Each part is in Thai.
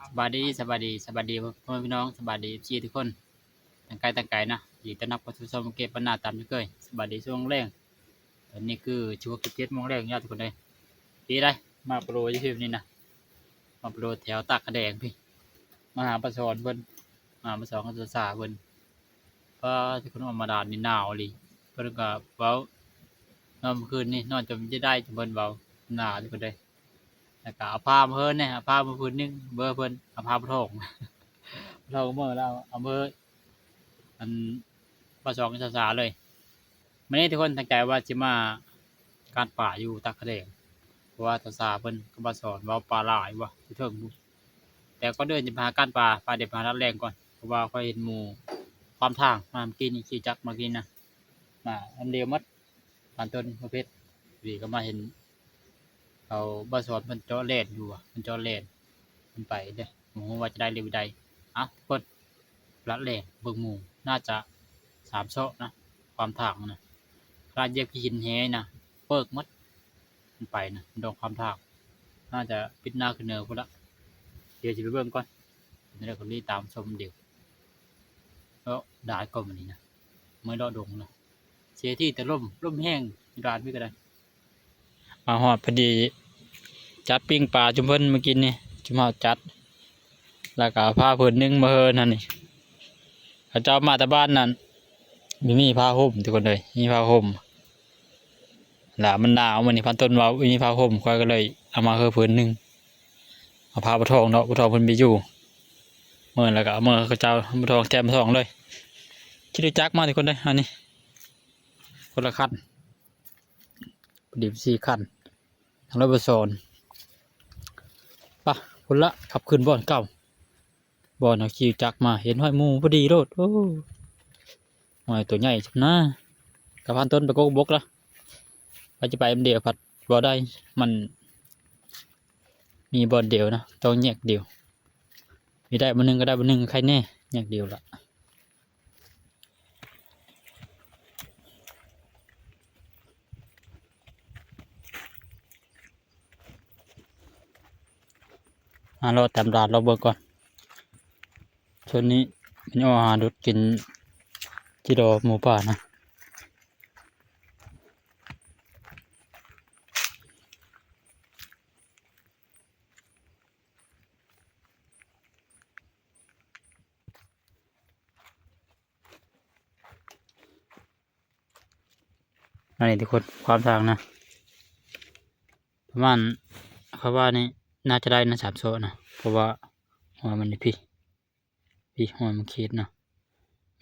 สบายดีสบายดีสบายดีพ่อแม่พี่น้องสบายดีชีทุกคนตั้งไกลนะยินดีต้อนรับเข้าสู่ช่องเก็บบรรณาตามที่เคยสบายดีช่วงแรกตอนนี้คือช่วง17 โมงแรกญาติทุกคนเลยปีได้มาโปรยี่สิบนี่นะมาโปรแถวตากกระแดงพี่มาหาประชรเพิ่นมาประชรกันสาเพิ่นเพราะที่คนออกมาดานนี่หนาวเลยเพิ่นก็เว้านอนเมื่อคืนนี่นอนจนจะได้จนเพิ่นเว้าหนาวทุกคนเลยแล้วก็เอาผ้ามาเพิ่นเนี่ยเอาผ้ามาพื้นนึงเบอร์เพิ่นเอาผ้ามาถง เราเมื่อเราเอาเมื่ออันประสองกันสาเลยวันนี้ทุกคนตั้งใจว่าจะมาการป่าอยู่ตะกะแดงเพราะว่าภาษาเพิ่นก็มาสอนว่าปลาหลายว่ะที่เทิงบุแต่ก็เดินจะพาการป่าเด็ดพาลัดแรงก่อนเพราะว่าค่อยเห็นหมู่ความทางมาเมื่อกี้นี่ขี่จักรมากินนะมาอันเดียวมัดผ่านต้นประเภทวีก็มาเห็นเอาบาสอนมันเจาะเลนอยู่อ่ะมันเจาะเลนมันไปเด้อผมว่าจะได้เร็วใดอ่ะทุกคน ละแหล่งเบิ่งหมู่น่าจะ3 เซาะนะความถางนะรายเหยียบหินแหนะเปิกหมดมันไปนะมันโดนความถางน่าจะปิดหน้าขึ้นเนินพุ่นละเดี๋ยวจะไปเบิ่งก่อนเดี๋ยวคนนี้ตามชมเดี๋ยวแล้วด่าก่อนวันนี้นะไม่รอดงนะเสียที่แต่ร่มแห้งร้านไม่ก็ได้มาหอดพอดีจัดปิ้งปลาจุ่มเพิ่นมากินนี่จุ่มเฮาจัดแล้วก็ผ้าผืนนึงมาเฮินนั่นนี่เขาเจ้ามาแต่บ้านนั่นมีผ้าห่มทุกคนเลยมีผ้าห่มหล่ะมันหนาวมันนี่พันต้นว่ามีผ้าห่มค่อยก็เลยเอามาเฮินผืนนึงเอาผ้าปะทองเนาะปะทองเพิ่นไปอยู่เมื่อแล้วก็เอาเมื่อเขาเจ้าปะทองแถมปะทองเลยคิดดูจักมาทุกคนเลยอันนี้คนละขั้นประดิษฐ์4 ขั้นทางรถบัสโซนป่ะคนละขับขึ้นบ่อนเก่าบ่อนเอาขี่จักมาเห็นห้อยหมูพอดีโลดโอ้ห้อยตัวใหญ่จังนะกับพันต้นไปโกบกละไปจะไปเดียวผัดบ่ได้มันมีบ่อนเดียวนะต้องแยกเดียวมีได้บ่นึงก็ได้บ่นึงใครแน่แยกเดียวละเราตามร้านเราเบิกก่อนช่วงนี้มันเอาอาหารดุดกินจิโดหมูป่านะอันนี้ทุกคนความทางนะประมาณเขาว่านี่น่าจะได้นะ3 โซนะเพราะว่าหัวมันนี่พี่หัวมันขีดนะ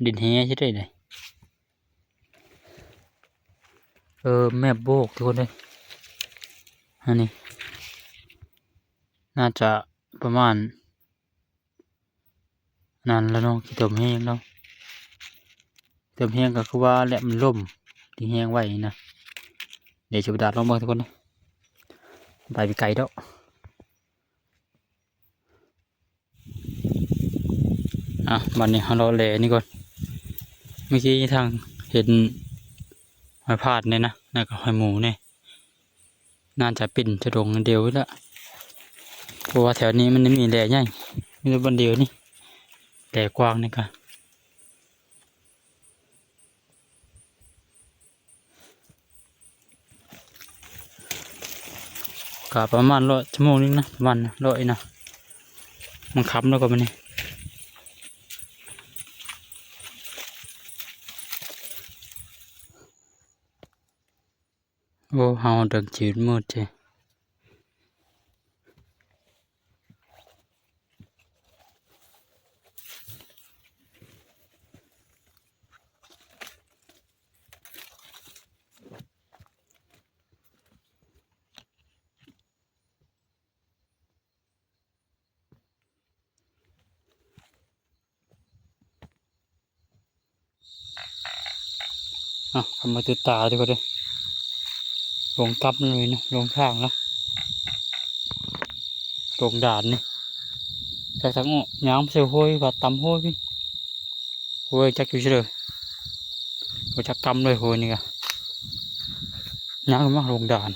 ดินแห้ใช่ไหมแม่โบกทุกคนเลยอันนี้น่าจะประมาณนั้นแล้วเนาะที่ต้มแห้งเนาะต้มแห้งก็คือว่าแหละมันล่มที่แห้งไว้นะเดี๋ยวจะไปดัดลองเบิ่งทุกคนเลยไปไกลแล้วบัดนี้เราแหล่นี่ก่อนเมื่อกี้ทางเห็นหอยพาดเนี่ยนะแล้วก็หอยหมูเนี่ยน่าจะปิ่นจะดงเดียวแล้วเพราะว่าแถวนี้มันไม่มีแหล่ใหญ่มีแต่บนเดียวนี่แหล่กว้างนี่ค่ะก็ประมาณ100 ชั่วโมงนึงนะประมาณ100นะมันค้ำแล้วก็มันนี่โอ้เฮาเดินจืดมืดเจ้ทำมาติดตาดีกว่าเลยลงทับเลยนะลงข้างแล้วลงด่านนี่จากทั้งย้ำเซลห้อยvà tắmห้อยพี่ห้อยจักอยู่เฉยห้อยจักตำเลยห้อยนี่กะย้ำมาลงด่าน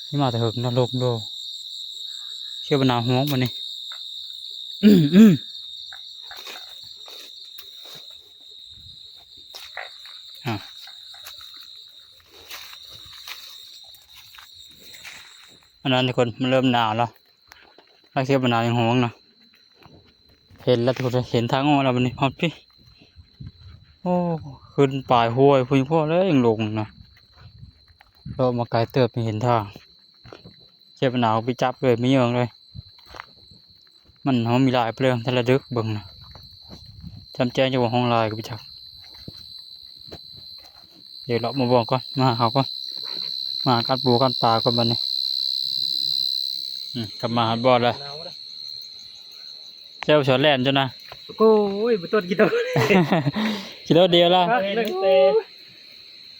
นี่มาแต่หึงนั่นลงโด ยวบนหนาห้องมันนี่อืมอ่ะอันนั้นทุกคนมันเริ่มหนาวแล้วลักเทียบบนหนาในห้องนะเห็นแล้วทุกคนเห็นทางออกแล้วมันนี่ฮอตพี่โอ้ขึ้นป่ายห้วยพุ่งพ่อแล้วยังลงนะเรามาไกลเติบไม่เห็นทางเทียบบนหนาวไปจับเลยไม่เยอะเลยมันเขามีลายเปลืองทะเลดึกเบิ่งนะจำแจ้งจะว่าห้องลายก็ไปจับเดี๋ยวเรามาบอกก่อนมาเขาก่อนมากัดปูกัดปลาก่อนบันนี้กลับมาหาบอดแล้วเจ้าชอนแล่นจ้ะนะ โอ้ยบุตรกินตัว กิโลเดียวละ เล่นเตะ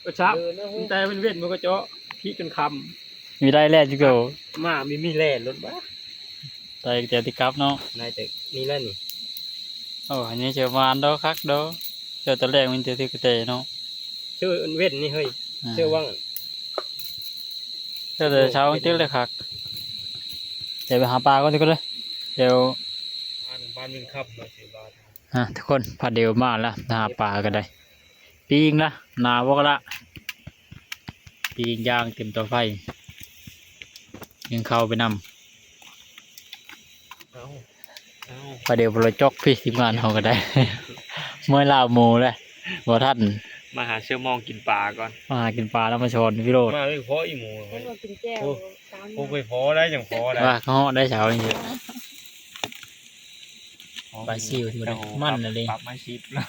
ก็ชับแต่เป็นเวทมันก็เจาะขี้จนค มีได้แล่นจิโก้ ำมามีแล่นรถบ้า แต่เดี๋ยวติกลับเนาะ นายแต่นี่แล่นนี่ โอ้อันนี้เจอวานดอกคักดอกเจอตัวแรกมันเจอที่กระเตะเนาะ ชื่อเวทนี่เฮ้ยชื่อว่าง เจอแต่เช้ามันตื้อเลยคักเดี๋ยวไปหาปลาก่อนทุกคนเลยเดี๋ยว บ้านวิ่งขับมาสิบ้าน ทุกคนพาเดี๋ยวมาแล้วหาปลากันได้ปีงละหนาวกละปีงย่างเต็มตัวไฟยังเข้าไปนำ เอาเอา พาเดี๋ยวเราจกพี่ทีมงานเขาก็ได้ เมื่อลาวหมูเลยบ่ท่าน มาหาเชื่อมองกินปลาก่อน มาหากินปลาแล้วมาชนพี่โรด มาไม่พออีหมู ให้มากินแก้วตาม โอ้ไปพอได้อย่างพอได้ ว่าเขาได้เช้านี่เยอะ ปลาซิวที่มันมันน่ะเลย ปรับไม้ชิปแล้ว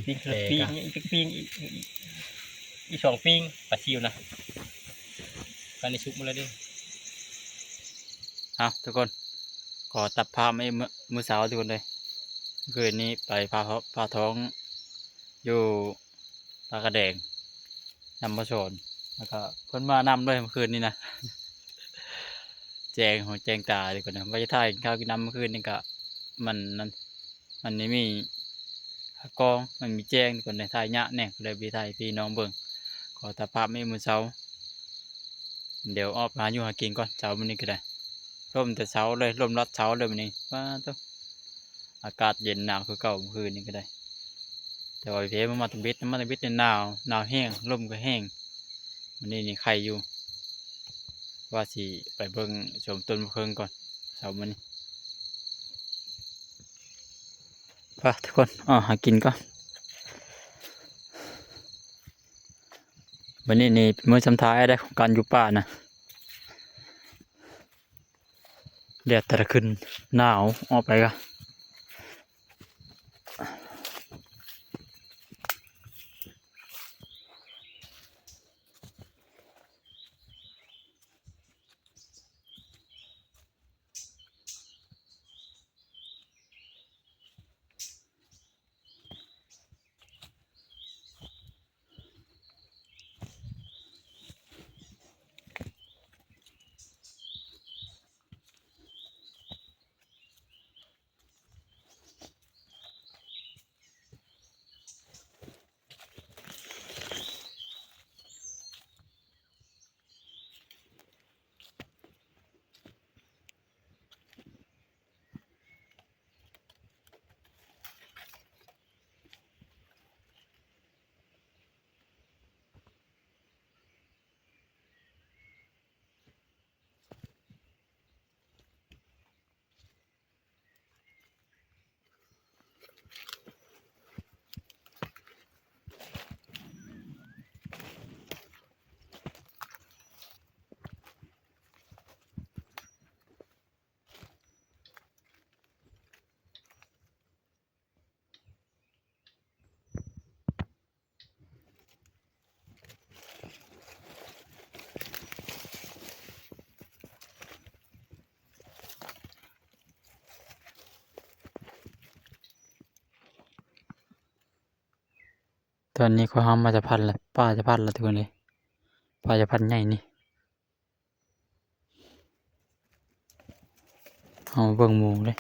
ปิ้งปิ้งปิ้งอีสองปิ้งปลาซิวนะการในชุบมาเลยดิ เอาทุกคนขอตัดภาพไม่มือสาวทุกคนเลยคืนนี้ไปพาท้องอยู่ปลากระแดงนำมาชนแล้วก็เพิ่นมานำด้วยเมื่อคืนนี้นะ แจงหัวแจงตาดีกว่านะว่าจะถ่ายข้าวกินน้ำเมื่อคืนนี่ก็มันนั่นมันนี่มีกองมันมีแจงดีกว่าในถ่ายยะเนี่ยก็เลยไปถ่ายพี่น้องเบิ่งขอตัดภาพไม่มือเสาเดี๋ยวออกมาอยู่หากินก่อนเช้าวันนี้ก็ได้ร่มแต่เช้าเลยร่มรัดเช้าเลยวันนี้ว้าตัวอากาศเย็นหนาวคือเก่าเมื่อคืนนี้ก็ได้แต่ว่าเพมันมาตะบิดเนี่ยหนาวแห้งร่มก็แห้งวันนี้นี่ใครอยู่ว่าสิไปเบิ่งชมต้นมะเขือก่อนเช้าวันนี้ไปทุกคนหากินก่อนวันนี้นี่เป็นมื้อสุดท้ายได้ของการอยู่ป่านะแดดแต่ละคืนหนาวออกไปกะตอนนี้เขาห้ามมาจะพันแล้วป้าจะพันแล้วทุกคนเลยป้าจะพันใหญ่นี่เอาเบิ่งหมูเลย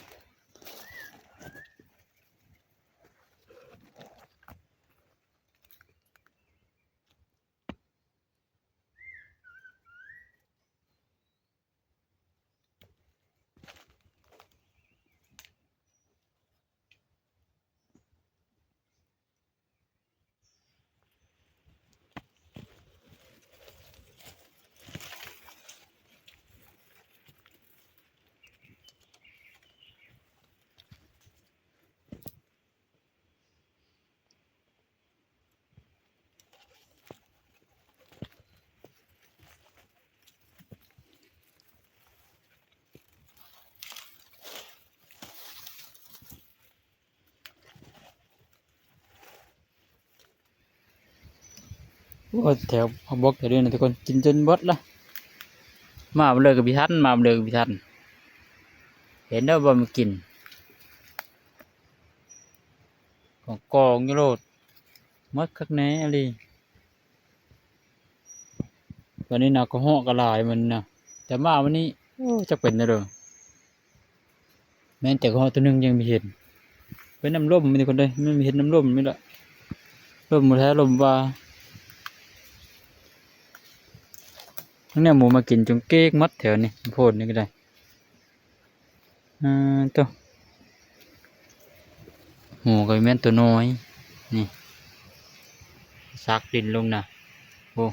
โอ้แถวพอบกแถวนี้นะทุกคนกินจนเบดละมาบ่เลยกับพี่ทันมาบ่เลยกับพี่ทันเห็นแล้วบ่มากินของกองอยู่โลดมัดคักแหน่อะไรวันนี้นะก็เหาะกระลายมันนะแต่มาวันนี้โอ้จะเป็นนะเด้อแม้แต่ก็เหาะตัวหนึงยังไม่เห็นเป็นน้ำร่มมีคนเดียวไม่เห็นน้ำร่มไม่ละร่มหมดแท้ร่มว่าทั้งเนี้ยหมูมากินจงเก๊กมัดแถวนี้โพดนี่ก็ได้ตัวหมูก็แม่นตัวน้อยนี่ซักดินลงนะโอ้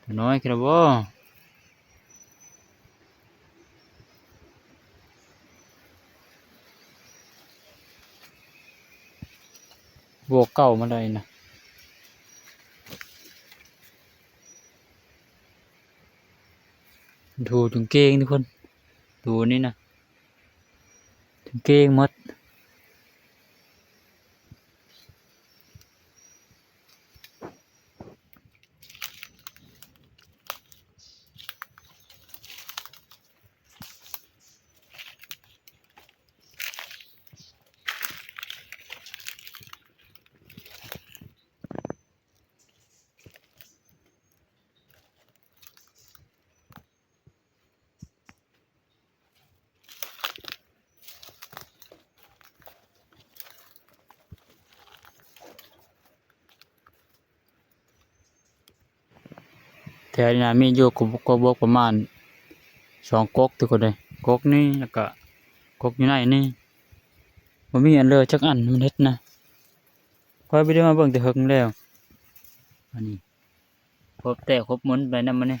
ตัวน้อยครับบ่บวกเก่ามาเลยนะดูจงเก้งทุกคนดูนี่นะจงเก้งมัดแถวนี้นะมีอยู่กบกประมาณ2ก๊กทุกคนเลยก๊กนี่แล้วก็ก๊กอยู่ไหนนี่มันมีอันเลยจักอันมันเฮ็ดนะคอยไปได้มาเบิ่งแต่เฮิงแล้วอันนี้ครบแต่ครบหมุนไปนั่นมันนี่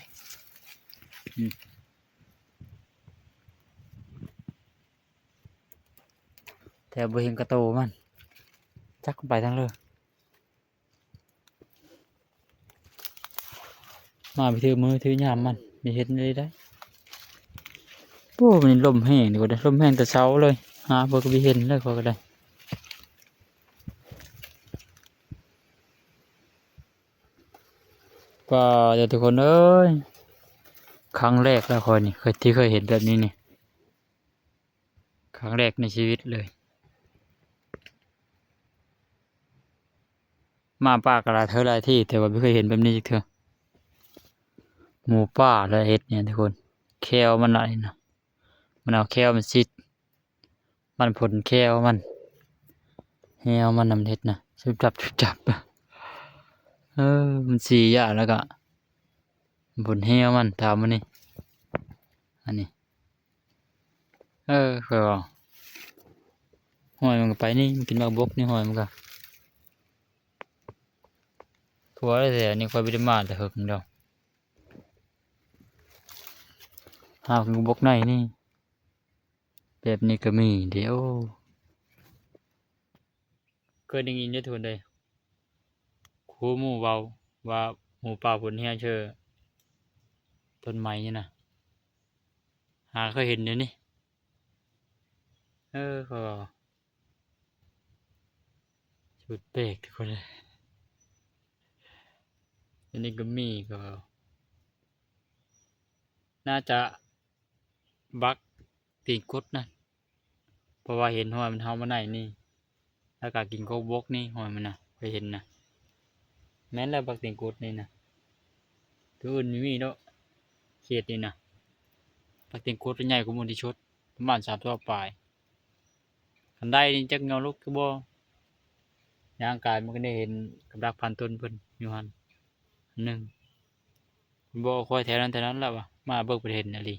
แต่บ่เห็นกระโตมันจักไปทางเลยมาไปถือมือถือยามมันมีเห็นเลยได้โอ้มันลมแห้งดีกว่าเด้อลมแห้งแต่เช้าเลยหาบ่ก็ไปเห็นเลยเขาก็ได้ก็เดี๋ยวทุกคนเอ้ยครั้งแรกแล้วคอยนี่เคยเห็นแบบนี้นี่ครั้งแรกในชีวิตเลยมาป่ากระลาเธอหลายที่แต่ว่าไม่เคยเห็นแบบนี้จักเทื่อหมูป่าและเห็ดเนี่ยทุกคนแควมันอะไรนะมันเอาแควมันซิดมันผลแควมันแฮวมันนำเห็ดนะชุบจับมันสีอย่างแล้วก็ผลแฮวมันถามมันนี่อันนี้เคยบอกหอยมันก็ไปนี่มันกินมากบกนี่หอยมันก็ทัวร์ได้แต่อันนี้คอยไปได้มาแต่หึงเดียวหากินบกในนี่แบบนี้ก็มีเดี๋ยวเคยได้ยินได้ทุนเลยครูหมู่เบาว่าหมูป่าผลแฮวเชื่อต้นไม้นี่นะหาเคยเห็นเดี๋ยวนี้ก็ชุดเปกทุกคนเลยอันนี้ก็มีก็น่าจะบักตีนกดนะเพราะว่าเห็นหอยมันเฮามาไหนนี่แล้วก็กินโกบกนี่หอยมันนะไปเห็นนะแม้นแล้วบักตีนกดนี่นะตัวอื่นไม่มีเนาะเขตนี่นะบักตีนกดใหญ่กว่ามูลที่ชดประมาณ3 ตัวปลายคันได้นี่จักเงาลูกก็บ่ย่างกายมันก็ได้เห็นกับดักพันต้นเพิ่นอยู่หันหนึ่งบ่ค่อยแถวนั้นแล้วว่ะมาเบิกประเห็นอะไร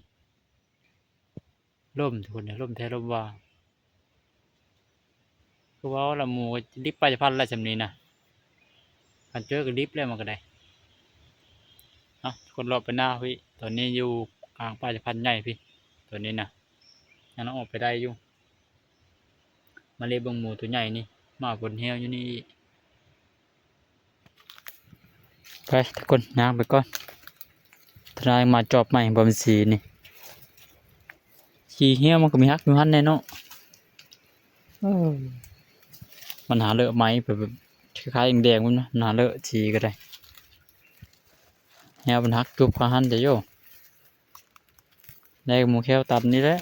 ร่มทุกคนเนี่ยร่มแท้ร่มว่าคือว่าละหมูดิบไปจะพันอะไรสำนี้นะคันเจอก็ดิบแล้วมันก็ได้คนรอบไปหน้าพี่ตอนนี้อยู่กลางป่าจะพันใหญ่พี่ตัวนี้นะยังต้องออกไปได้อยู่มาเลยเบิ่งหมูตัวใหญ่นี่มาบนเฮวอยู่นี่ไปทุกคนย่างไปก่อนทนายมาจอบใหม่บอมสีนี่ขี่เหี้ยมันก็มีฮักอยู่หันแน่เนาะมันหาเลอะไหมแบบคล้ายๆแดงๆมันนะหาเลอะสีก็ได้ แฮวมันหักจุบขาหันแต่โยได้หมูแควตับนี่แหละ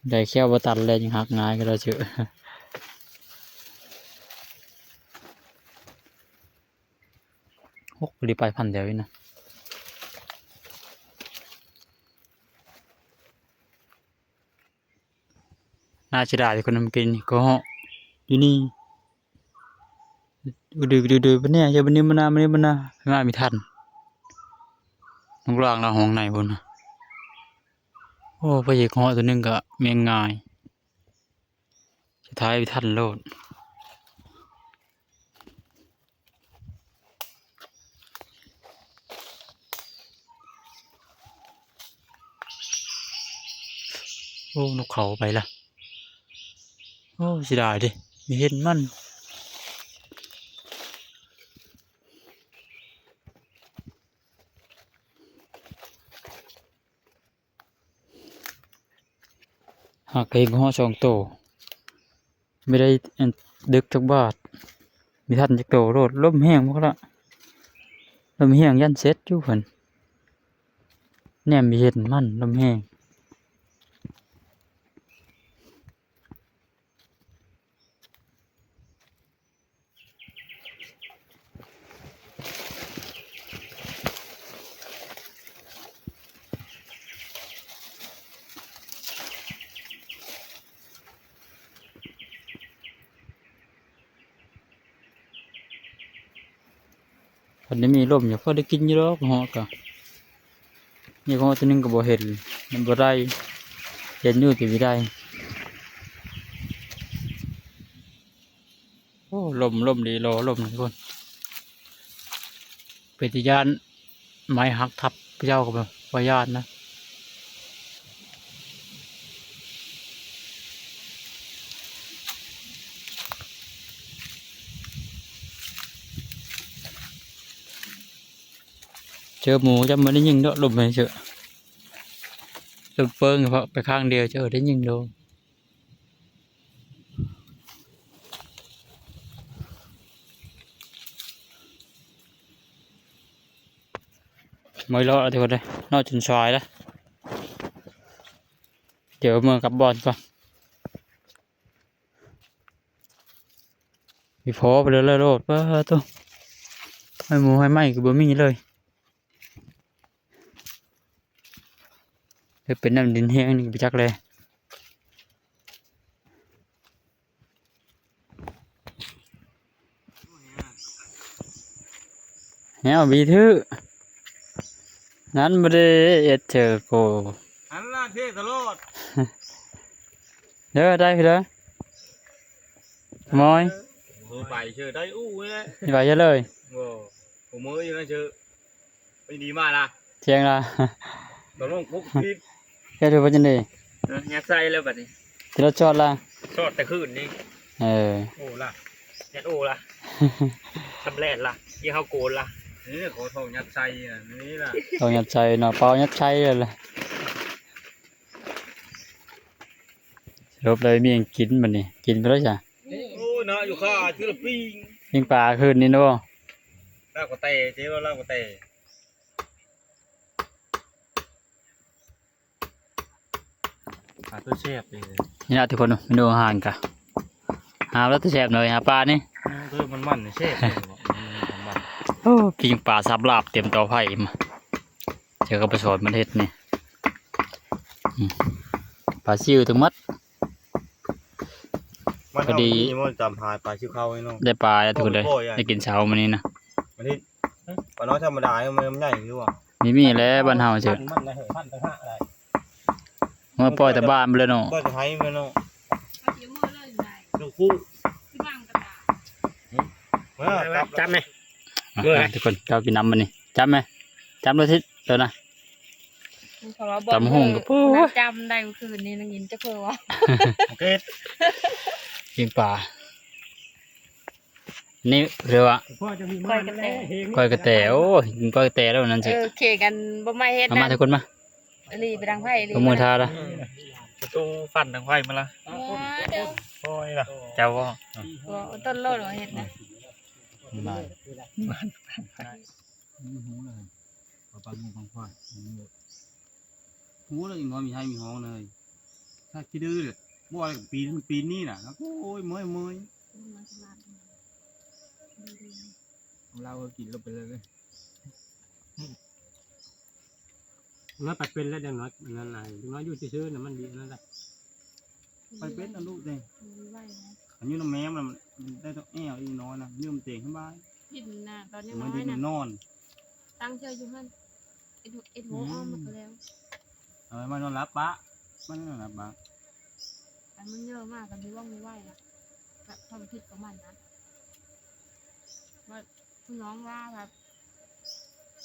ได้แควบ่ตัดเลยยังหักง่ายก็ได้เชื่อหกรีไปพันเดียวนี่นะน่าจะได้คนนำกินก็อยู่นี่ดูปะเนี่ยอย่าบันนี้มันนาง่ายไม่ทันน้องล่างเราห้องไหนบนนะโอ้ไปเหยียบเหาะตัวนึงก็เมียงง่ายสุดท้ายไม่ทันโลดโอ้นกเขาไปละโอ้เสียดายดิไม่เห็นมันหากเองห่อ2 โตไม่ได้ดึกจักบาทมีทันจักโตโลดลมแห้งหมดละลมแห้งยันเซ็ตอยู่เพิ่นแหนมมีเห็นมันลมแห้งวันนี้มีลมอยู่พอได้กินอยู่แล้วห่อกะนี่ห่อตัวนึงก็บ่เห็นมันบ่ได้เห็นอยู่แต่ไม่ได้โอ้ลมดีรอลมทุกคนเป็นที่ย่านไม้หักทับเจ้ากับว่าญาตินะเจอหมูจะไม่ได้ยิงเด้อลมไปเฉยลมเปิ้งเพราะไปข้างเดียวเจอได้ยิงโดนไม่รอดทุกคนเลยนอกจนซอยแล้วเดี๋ยวเมืองกับบอลก่อนมีพอไปเลยโลดป้าตัวให้หมูให้ไหมก็บ่มีเลยเป็นน้ำดินแห้งนี่ไปจักเลยเนี่ยบีทื่อนั้นไม่ได้เอ็ดเจอโก หันหน้าเท่ตลอด เด้อได้คือเด้อมอย ไปเชื่อได้อู้เนี่ย ไปเยอะเลย โอ้ผมมืออยู่นั่นเชื่อไปดีมากนะ เชียงละ ตอนลงคุกทิพย์ แค่ดูว่าจังดี ยัดไส้แล้วแบบนี้ ที่เราจอดละ ชอดแต่คืนนี่ เออ โอ้ล่ะยัดโอ้ล่ะทำแรดล่ะยี่เขาโกนล่ะนี่ขอทองยัดไส้อ่ะนี่ล่ะ ต้องยัดใจเนาะเปล่ายัดใจเลยล่ะสรุปเลยมีอย่างกินมันนี่กินไปแล้วจ้ะ โอ้นะอยู่ข้าที่ละปิ้ง ยิงปลาคืนนี่เนาะ ลากกระเตะเจ๊ว่าลากกระเตะหาตัวเชฟเลย นี่นะทุกคนเมนูอาหารกะหาแล้วตัวแสบหน่อยหาปลานี่ ตัวมันเชฟมัน โอ้ปิ้งปลาซับลาบเตรียมเตาไผ่มาเจอกับปลาสดมันเฮ็ดนี่ปลาซิวทั้งหมัด มันดีมันจำหายปลาชิวเข้าไอ้น้อง ได้ปลาแล้วทุกคนเลยได้กินเช้ามันนี้นะ มันนี่ปลาน้อยธรรมดามันใหญ่อยู่อ่ะ มีแล้วบ้านเฮาเจอ มันนะเหรอพันตั้งห้าอะไร เมื่อปล่อยแต่บ้านไปเลยเนาะ ก็จะให้มันเนาะลูกคู่จำไหม ทุกคนเรากินน้ำมันนี่จำไหมจำรสทิศเดี๋ยวนะ ตำหุ่งกับปู จำได้เมื่อคืนนี้นังยินจะเพื่อวะ โอเค กินปลานี่เรียกว่า ก้อยกันแล้ว ก้อยกระแตโอ้ยกินก้อยกระแตแล้วนั่นสิ เขกันบ่ไม่เฮ็ด เอา นะ มาทุกคนมา ลีไปดังไผ่ลี เอามือทาละ ประตูฟันทางไฟมาละ เด้อ โอ้ยล่ะเจ้าว่า ต้นโลดเฮ็ดนะ มา หูเลยปลาหมูของพ่อหูเลยน้อยมีให้มีห้องเลยถ้าคิดดื้อเลยบ่อะไรปีนี่น่ะโอ้ยเมื่อยของเราก็กินลงไปเลย น้อยปัดเป็นแล้วอย่างน้อยนั่นไหนน้อยอยู่ซื่อๆน่ะมันดีนั่นแหละ ไปเป็นนะลูกเด้อันนี้น้องแม่มันได้ต้องแอวอีน้อยนะยืมเตียงขึ้นบ้าน พินน่ะตอนยัง มัน น้อ ยื ย น น่ะ นอน ตั้งเชื่ออยู่หั่นเอ็ดโหอ้อมมาแล้ว มันนอนรับปะมันนอนรับปะ แต่มันเยอะมากกันไม่ว่างไม่ไหวนะแบบความผิดของมันนะว่าคุณน้องว่าแบบ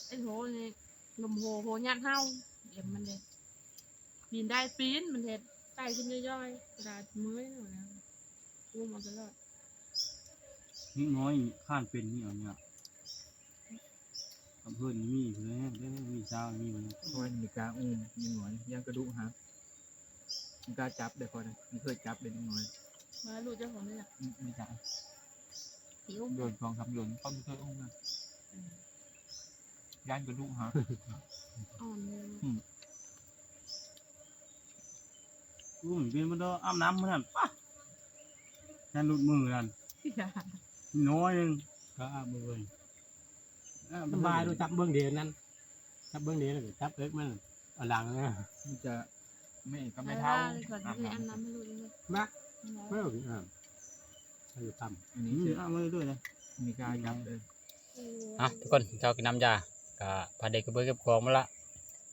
เอ็ดโหนี่ลมโหยัดเฮาเดี๋ยวมันเลยปีนได้ปีนมันเห็ดไต่ขึ้นย่อยๆกระดาษมือหน่อยนะกู้มาตลอด นี่น้อยข้านเป็นนี่เอาเนี่ยกับเพื่อนมีเพื่อนได้มีเจ้ามีมัน เพราะว่ามีกาอุ้มมีหนวดย่างกระดูกฮะมีกาจับเดี๋ยวก่อนนะมีเคยจับเป็นหน่วย มาลูกเจ้าของนี่แหละ มีกา หิว โยนทองคำโยนเขาไม่เคยอุ้มนะย่างกระดูกฮะ อ่อนเลย อู้มันเป็นมันเด้ออาบน้ำมันนั่นปะแค่หลุดมือนั่นน้อยนึง ก็เอามือเลยสบายดูจับเบื้องเดียวนั่นจับเบื้องเดียวแล้วก็จับเอิกมันเอาหลังนะ มันจะไม่ก็ไม่ ไม่ เท่า เท่าเลยก่อนที่อันน้ำให้ลูกเลย บ้าไม่เอาอ่าให้อยู่ท อันนี้จะ อ้าวไม่ด้วยเลย มีกาจับเลย ทุกคนเจ้ากินน้ำยาก็พาเด็กกับเพื่อนเก็บของมาละ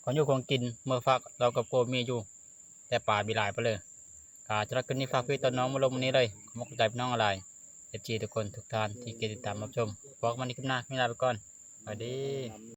ของอยู่ของกินเมื่อฟักเรากับโกมีอยู่ แต่ป่ามีหลายไปเลยก็จะรักกันนี่ฝากพี่ตอนน้องมาลงวันนี้เลยขอมกใจพี่น้องอะไรเอฟจีทุกคนทุกท่านที่เกียรติตามรับชมบอกมันในคลิปหน้าไม่ลาไปก่อนสวัสดี